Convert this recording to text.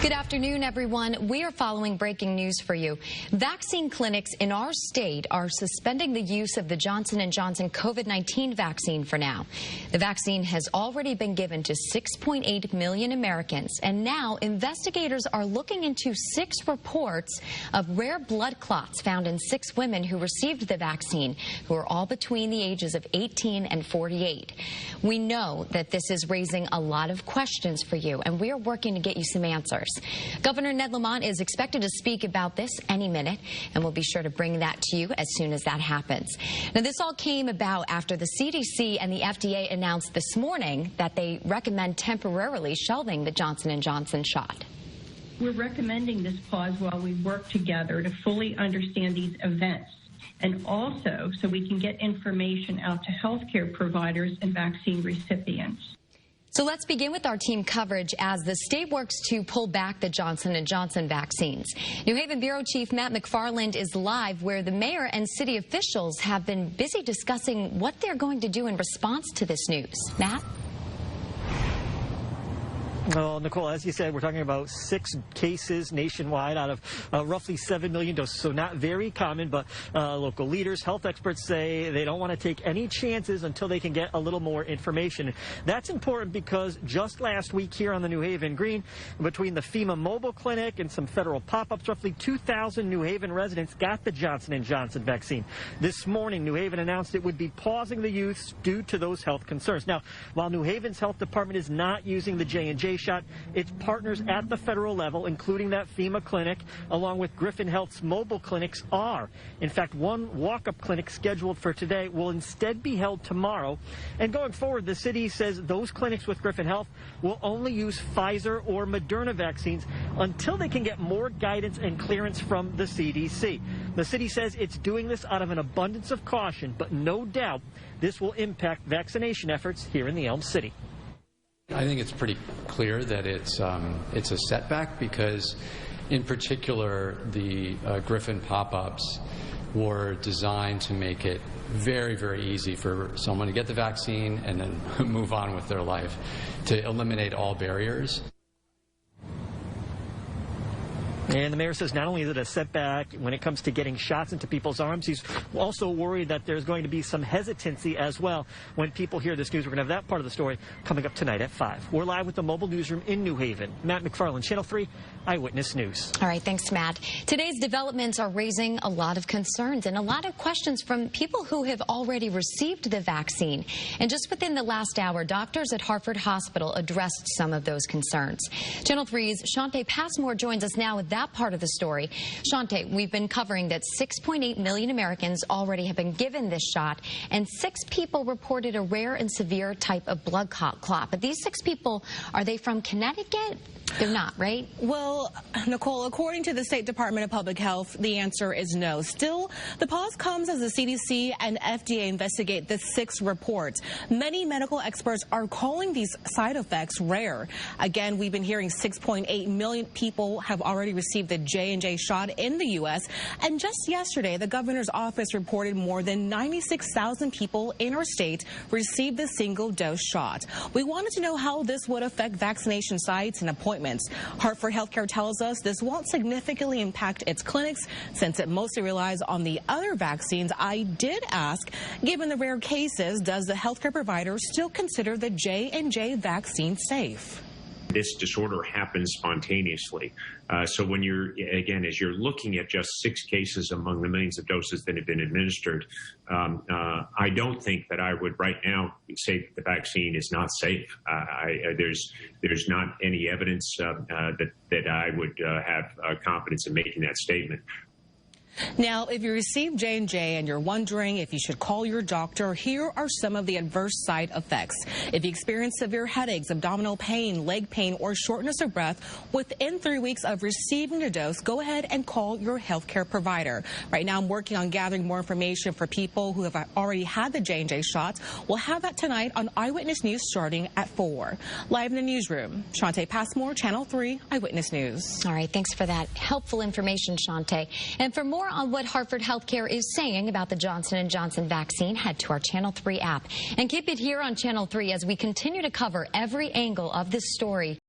Good afternoon, everyone. We are following breaking news for you. Vaccine clinics in our state are suspending the use of the Johnson & Johnson COVID-19 vaccine for now. The vaccine has already been given to 6.8 million Americans, and now investigators are looking into 6 reports of rare blood clots found in 6 women who received the vaccine, who are all between the ages of 18 and 48. We know that this is raising a lot of questions for you, and we are working to get you some answers. Governor Ned Lamont is expected to speak about this any minute, and we'll be sure to bring that to you as soon as that happens. Now, this all came about after the CDC and the FDA announced this morning that they recommend temporarily shelving the Johnson & Johnson shot. We're recommending this pause while we work together to fully understand these events, and also so we can get information out to healthcare providers and vaccine recipients. So let's begin with our team coverage as the state works to pull back the Johnson & Johnson vaccines. New Haven Bureau Chief Matt McFarland is live, where the mayor and city officials have been busy discussing what they're going to do in response to this news. Matt? Well, Nicole, as you said, we're talking about 6 cases nationwide out of roughly 7 million doses, so not very common, but local leaders, health experts say they don't want to take any chances until they can get a little more information. That's important because just last week here on the New Haven Green, between the FEMA mobile clinic and some federal pop-ups, roughly 2,000 New Haven residents got the Johnson & Johnson vaccine. This morning, New Haven announced it would be pausing the use due to those health concerns. Now, while New Haven's health department is not using the J&J shot, its partners at the federal level, including that FEMA clinic, along with Griffin Health's mobile clinics, are. In fact, one walk-up clinic scheduled for today will instead be held tomorrow. And going forward, the city says those clinics with Griffin Health will only use Pfizer or Moderna vaccines until they can get more guidance and clearance from the CDC. The city says it's doing this out of an abundance of caution, but no doubt this will impact vaccination efforts here in the Elm City. I think it's pretty clear that it's a setback because, in particular, the Griffin pop-ups were designed to make it very, very easy for someone to get the vaccine and then move on with their life, to eliminate all barriers. And the mayor says not only is it a setback when it comes to getting shots into people's arms, he's also worried that there's going to be some hesitancy as well when people hear this news. We're going to have that part of the story coming up tonight at 5. We're live with the mobile newsroom in New Haven. Matt McFarland, Channel 3 Eyewitness News. All right, thanks, Matt. Today's developments are raising a lot of concerns and a lot of questions from people who have already received the vaccine. And just within the last hour, doctors at Hartford Hospital addressed some of those concerns. Channel 3's Shante Passmore joins us now with that part of the story. Shante, we've been covering that 6.8 million Americans already have been given this shot, and 6 people reported a rare and severe type of blood clot. But these 6 people, are they from Connecticut? They're not, right? Well, Nicole, according to the State Department of Public Health, the answer is no. Still, the pause comes as the CDC and FDA investigate the 6 reports. Many medical experts are calling these side effects rare. Again, we've been hearing 6.8 million people have already received the J&J shot in the U.S. And just yesterday, the governor's office reported more than 96,000 people in our state received the single-dose shot. We wanted to know how this would affect vaccination sites and appointments. Hartford Healthcare tells us this won't significantly impact its clinics since it mostly relies on the other vaccines. I did ask, given the rare cases, does the healthcare provider still consider the J&J vaccine safe? This disorder happens spontaneously. So when as you're looking at just 6 cases among the millions of doses that have been administered, I don't think that I would right now say that the vaccine is not safe. There's not any evidence that I would have confidence in making that statement. Now, if you receive J&J and you're wondering if you should call your doctor, here are some of the adverse side effects. If you experience severe headaches, abdominal pain, leg pain, or shortness of breath within 3 weeks of receiving a dose, go ahead and call your healthcare provider. Right now, I'm working on gathering more information for people who have already had the J&J shots. We'll have that tonight on Eyewitness News starting at 4. Live in the newsroom, Shante Passmore, Channel 3 Eyewitness News. All right, thanks for that helpful information, Shante. And for more on what Hartford Healthcare is saying about the Johnson & Johnson vaccine, head to our Channel 3 app. And keep it here on Channel 3 as we continue to cover every angle of this story.